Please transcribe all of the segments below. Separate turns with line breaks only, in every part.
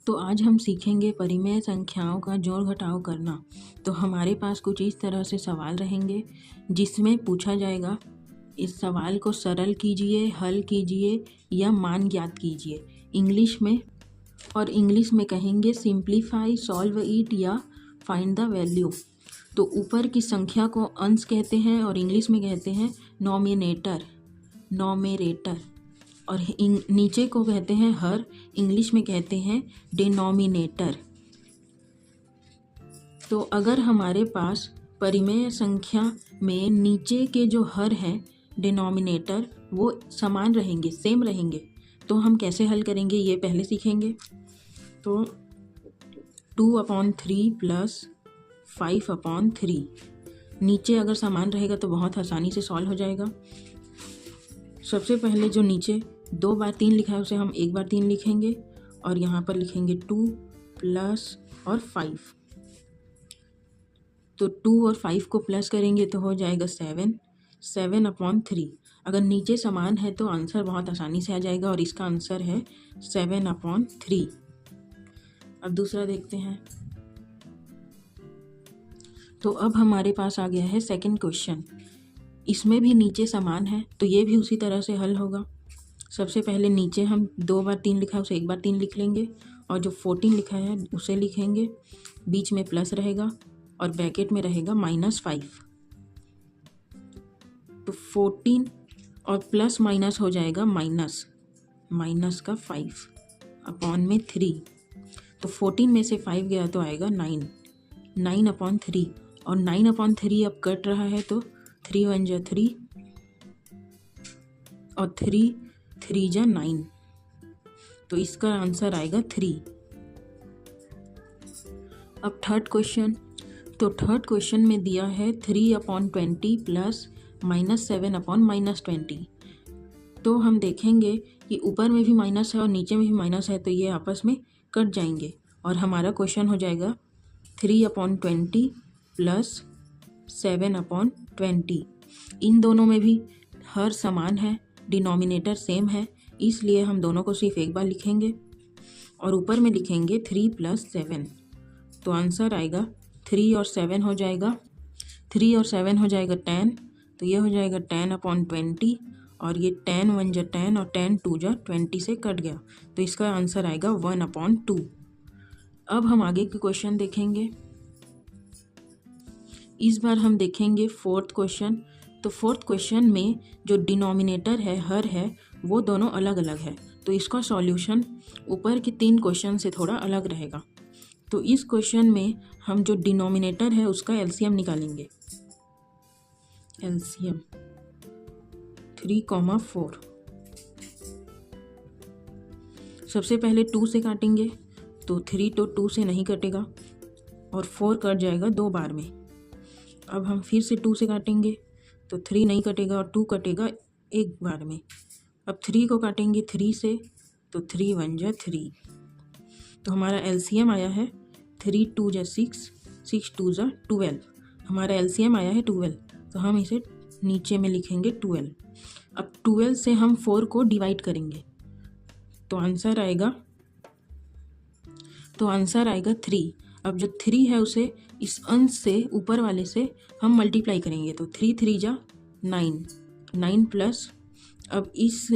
तो आज हम सीखेंगे परिमेय संख्याओं का जोड़ घटाव करना। तो हमारे पास कुछ इस तरह से सवाल रहेंगे जिसमें पूछा जाएगा, इस सवाल को सरल कीजिए, हल कीजिए या मान ज्ञात कीजिए इंग्लिश में। और इंग्लिश में कहेंगे सिंप्लीफाई, सॉल्व इट या फाइंड द वैल्यू। तो ऊपर की संख्या को अंश कहते हैं और इंग्लिश में कहते हैं नॉमिनेटर और नीचे को कहते हैं हर, इंग्लिश में कहते हैं डिनोमिनेटर। तो अगर हमारे पास परिमेय संख्या में नीचे के जो हर हैं डिनोमिनेटर वो समान रहेंगे, सेम रहेंगे, तो हम कैसे हल करेंगे ये पहले सीखेंगे। तो 2/3 प्लस 5/3 नीचे अगर समान रहेगा तो बहुत आसानी से सॉल्व हो जाएगा। सबसे पहले जो नीचे 2 बार 3 लिखा है उसे हम 1 बार 3 लिखेंगे और यहाँ पर लिखेंगे 2 प्लस और 5। तो 2 और 5 को प्लस करेंगे तो हो जाएगा 7/3। अगर नीचे समान है तो आंसर बहुत आसानी से आ जाएगा और इसका आंसर है 7/3। अब दूसरा देखते हैं। तो अब हमारे पास आ गया है सेकंड क्वेश्चन। इसमें भी नीचे समान है तो ये भी उसी तरह से हल होगा। सबसे पहले नीचे हम 2 बार 3 लिखा है उसे 1 बार 3 लिख लेंगे और जो 14 लिखा है उसे लिखेंगे, बीच में प्लस रहेगा और ब्रैकेट में रहेगा -5। तो 14 और प्लस माइनस हो जाएगा माइनस का 5/3। तो 14 में से 5 गया तो आएगा 9/3 और 9/3 अब कट रहा है तो 3 1 जा 3 और 3 जा 9। तो इसका आंसर आएगा 3। अब थर्ड क्वेश्चन। तो थर्ड क्वेश्चन में दिया है 3/20 प्लस -7/-20। तो हम देखेंगे कि ऊपर में भी माइनस है और नीचे में भी माइनस है तो ये आपस में कट जाएंगे और हमारा क्वेश्चन हो जाएगा 3/20 प्लस 7/20। इन दोनों में भी हर समान है, डिनोमिनेटर सेम है, इसलिए हम दोनों को सिर्फ 1 बार लिखेंगे और ऊपर में लिखेंगे 3 + 7। तो आंसर आएगा 3 और 7 हो जाएगा, 3 और 7 हो जाएगा 10। तो ये हो जाएगा 10/20 और ये 10 1 जा 10 और 10 2 जा 20 से कट गया। तो इसका आंसर आएगा 1/2। अब हम आगे के क्वेश्चन देखेंगे। इस बार हम देखेंगे फोर्थ क्वेश्चन। तो फोर्थ क्वेश्चन में जो डिनोमिनेटर है, हर है, वो दोनों अलग अलग है। तो इसका सॉल्यूशन ऊपर के 3 क्वेश्चन से थोड़ा अलग रहेगा। तो इस क्वेश्चन में हम जो डिनोमिनेटर है उसका एलसीएम निकालेंगे। एलसीएम 3,4। सबसे पहले 2 से काटेंगे तो 3 तो 2 से नहीं कटेगा और 4 कट जाएगा 2 बार में। अब हम फिर से 2 से काटेंगे तो 3 नहीं कटेगा और 2 कटेगा 1 बार में। अब 3 को काटेंगे 3 से तो 3 1 जा 3। तो हमारा एलसीएम आया है 3 2 जा 6, 6 2 जा 12। हमारा एलसीएम आया है 12। तो हम इसे नीचे में लिखेंगे 12। अब 12 से हम 4 को डिवाइड करेंगे तो आंसर आएगा 3। अब जो 3 है उसे इस अंश से, ऊपर वाले से हम मल्टीप्लाई करेंगे तो 3 3 जा 9 प्लस, अब इस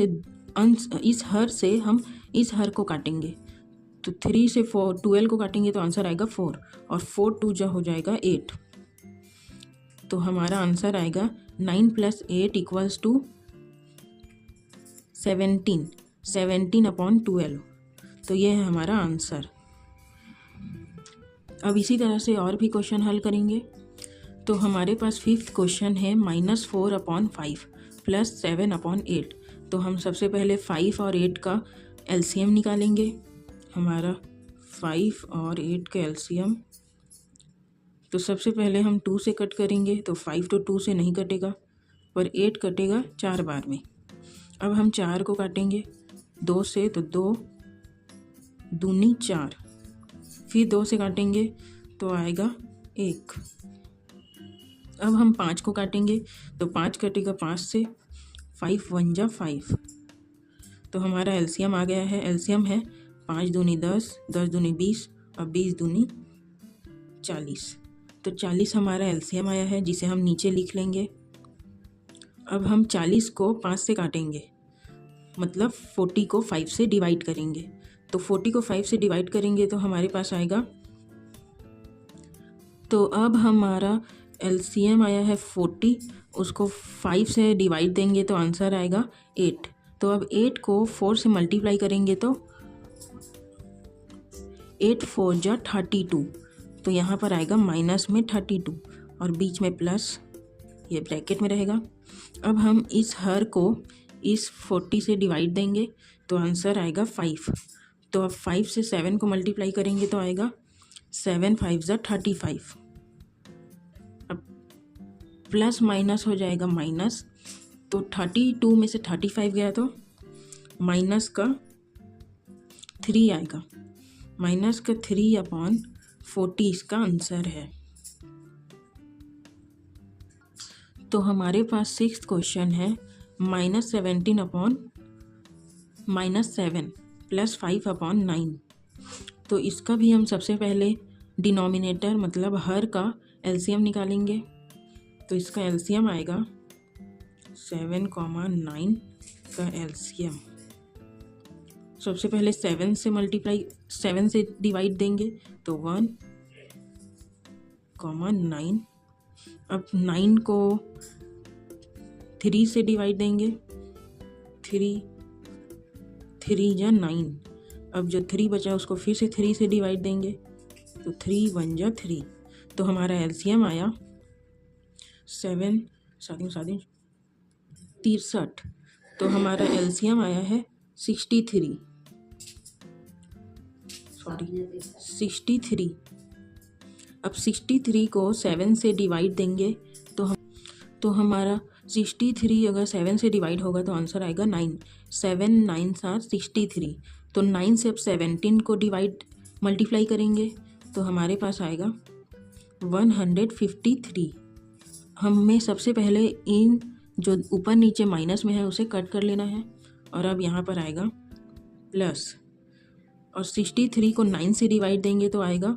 हर से हम इस हर को काटेंगे तो 3 से 4 12 को काटेंगे तो आंसर आएगा 4 और 4 2 जा हो जाएगा 8। तो हमारा आंसर आएगा 9 + 8 = 17/12। तो ये है हमारा आंसर। अब इसी तरह से और भी क्वेश्चन हल करेंगे। तो हमारे पास फिफ्थ क्वेश्चन है -4/5 प्लस 7/8। तो हम सबसे पहले 5 और 8 का एलसीएम निकालेंगे। हमारा 5 और 8 का एलसीएम, तो सबसे पहले हम 2 से कट करेंगे तो 5 तो 2 से नहीं कटेगा पर 8 कटेगा 4 बार में। अब हम 4 को काटेंगे 2 से तो 2 दूनी 4, फिर 2 से काटेंगे तो आएगा 1। अब हम 5 को काटेंगे तो 5 कटेगा 5 से, 5 1 जा 5। तो हमारा एलसीएम आ गया है, एलसीएम है 5 दूनी 10, 10 दूनी 20 और 20 दूनी 40। तो 40 हमारा एलसीएम आया है, जिसे हम नीचे लिख लेंगे। अब हम 40 को 5 से काटेंगे, मतलब 40 को 5 से डिवाइड करेंगे। तो 40 को 5 से डिवाइड करेंगे तो हमारे पास आएगा, तो अब हमारा एलसीएम आया है 40, उसको 5 से डिवाइड देंगे तो आंसर आएगा 8। तो अब 8 को 4 से मल्टीप्लाई करेंगे तो 8 4 जा 32। तो यहाँ पर आएगा माइनस में 32 और बीच में प्लस, ये ब्रैकेट में रहेगा। अब हम इस हर को इस 40 से डिवाइड देंगे तो आंसर आएगा 5। तो अब 5 से 7 को मल्टीप्लाई करेंगे तो आएगा 7 5 जा 35। अब प्लस माइनस हो जाएगा माइनस, तो 32 में से 35 गया तो माइनस का 3 आएगा। माइनस का 3/40 इसका आंसर है। तो हमारे पास 6th क्वेश्चन है -17/-7 प्लस 5/9। तो इसका भी हम सबसे पहले डिनोमिनेटर मतलब हर का एलसीएम निकालेंगे। तो इसका एलसीएम आएगा 7,9 का एलसीएम। सबसे पहले 7 से डिवाइड देंगे तो 1,9। अब 9 को 3 से डिवाइड देंगे, 3 जा 9। अब जो 3 बचा उसको फिर से 3 से डिवाइड देंगे तो 3 1 जा 3। तो हमारा एलसीएम आया 63। तो हमारा एलसीएम आया है 63। अब 63 को 7 से डिवाइड देंगे तो हमारा 63 अगर 7 से डिवाइड होगा तो आंसर आएगा 9। 7 9 63। तो 9 से अब 17 को मल्टीप्लाई करेंगे तो हमारे पास आएगा 153। हमें सबसे पहले इन जो ऊपर नीचे माइनस में है उसे कट कर लेना है, और अब यहाँ पर आएगा प्लस, और 63 को 9 से डिवाइड देंगे तो आएगा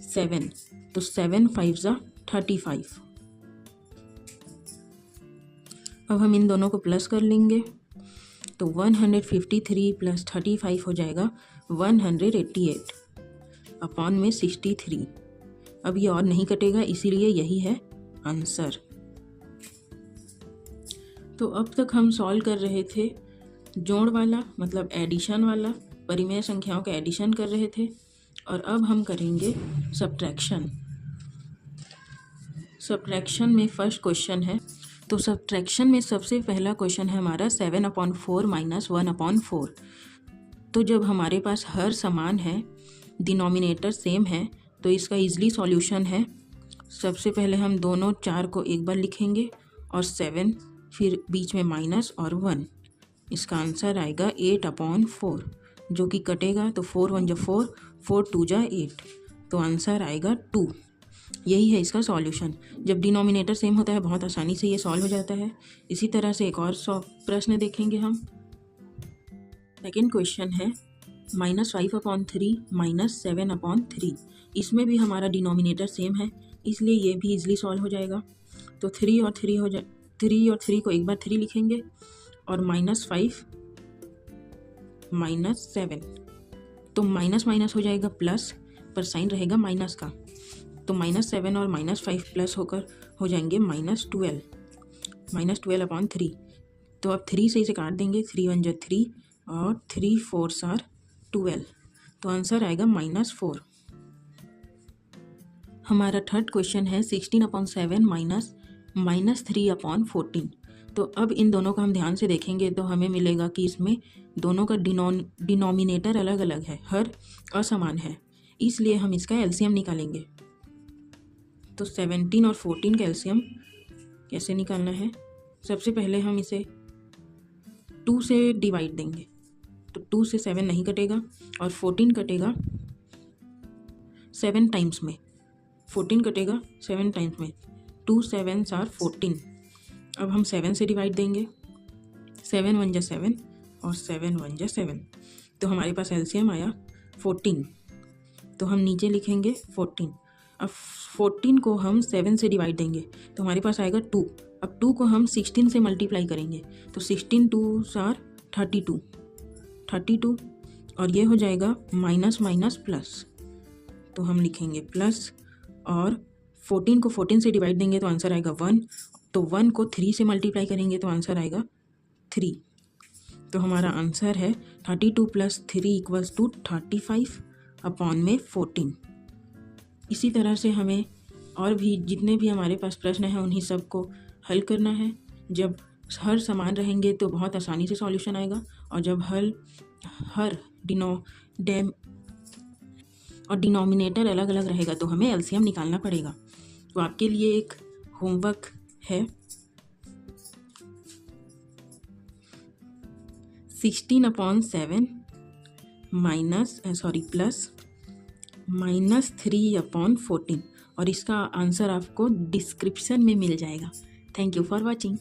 7। तो 7 5 जा 35। अब हम इन दोनों को प्लस कर लेंगे तो 153 प्लस 35 हो जाएगा 188/63। अब ये और नहीं कटेगा, इसीलिए यही है आंसर। तो अब तक हम सॉल्व कर रहे थे जोड़ वाला मतलब एडिशन वाला, परिमेय संख्याओं का एडिशन कर रहे थे, और अब हम करेंगे सब्ट्रैक्शन। सब्ट्रैक्शन में फर्स्ट क्वेश्चन है, तो सब्ट्रैक्शन में सबसे पहला क्वेश्चन है हमारा 7/4 - 1/4। तो जब हमारे पास हर समान है, डिनोमिनेटर सेम है, तो इसका इजली सॉल्यूशन है, सबसे पहले हम दोनों 4 को एक बार लिखेंगे और 7, फिर बीच में माइनस और 1। इसका आंसर आएगा 8/4, जो कि कटेगा तो 4 1 जा 4, 4 2 जा 8। तो आंसर आएगा 2। यही है इसका सॉल्यूशन। जब डिनोमिनेटर सेम होता है बहुत आसानी से ये सॉल्व हो जाता है। इसी तरह से एक और प्रश्न देखेंगे हम। सेकेंड क्वेश्चन है -5/3 - 7/3। इसमें भी हमारा डिनोमिनेटर सेम है, इसलिए ये भी इजली सॉल्व हो जाएगा। तो 3 और 3 को एक बार 3 लिखेंगे और -5 - 7, तो माइनस माइनस हो जाएगा प्लस, पर साइन रहेगा माइनस का। तो -7 और -5 प्लस होकर हो जाएंगे -12/3। तो अब 3 से इसे काट देंगे, 3 1 जा 3 और 3 4 12। तो आंसर आएगा -4। हमारा थर्ड क्वेश्चन है 16/7 - -3/14। तो अब इन दोनों का हम ध्यान से देखेंगे तो हमें मिलेगा कि इसमें दोनों का डिनोमिनेटर अलग अलग है, हर असमान है, इसलिए हम इसका एलसीएम निकालेंगे। तो 17 और 14 का एलसीएम कैसे निकालना है? सबसे पहले हम इसे 2 से डिवाइड देंगे, तो 2 से 7 नहीं कटेगा और 14 कटेगा 7 टाइम्स में। 14 कटेगा 7 टाइम्स में, 2 7 14। अब हम 7 से डिवाइड देंगे, 7 1 जा 7 और 7 1 जा 7। तो हमारे पास एलसीएम आया 14। तो हम नीचे लिखेंगे 14। अब 14 को हम 7 से डिवाइड देंगे तो हमारे पास आएगा 2। अब 2 को हम 16 से मल्टीप्लाई करेंगे तो 16 2s आर 32 और ये हो जाएगा माइनस माइनस प्लस। तो हम लिखेंगे प्लस और 14 को 14 से डिवाइड देंगे तो आंसर आएगा 1। तो 1 को 3 से मल्टीप्लाई करेंगे तो आंसर आएगा 3। तो हमारा आंसर है 32 + 3 = 35 अपॉन में 14। इसी तरह से हमें और भी जितने भी हमारे पास प्रश्न हैं उन्हीं सब को हल करना है। जब हर समान रहेंगे तो बहुत आसानी से सॉल्यूशन आएगा और जब हर डिनोमिनेटर अलग अलग रहेगा तो हमें एलसीएम निकालना पड़ेगा। तो आपके लिए एक होमवर्क है 16/7 प्लस -3/14 और इसका आंसर आपको डिस्क्रिप्शन में मिल जाएगा। Thank you for watching.